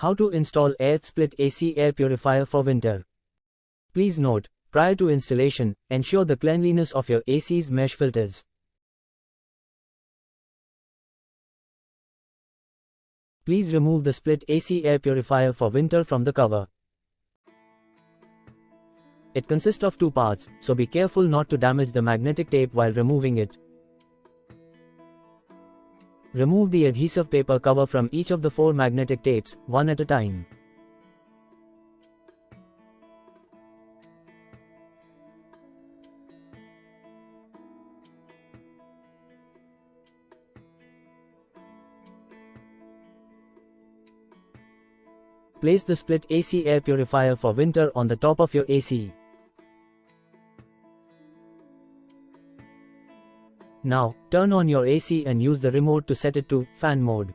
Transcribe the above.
How to install Airth Split AC Air Purifier for winter. Please note, prior to installation, ensure the cleanliness of your AC's mesh filters. Please remove the Split AC Air Purifier for winter from the cover. It consists of two parts, so be careful not to damage the magnetic tape while removing it. Remove the adhesive paper cover from each of the 4 magnetic tapes, one at a time. Place the Split AC Air Purifier for winter on the top of your AC. Now, turn on your AC and use the remote to set it to fan mode.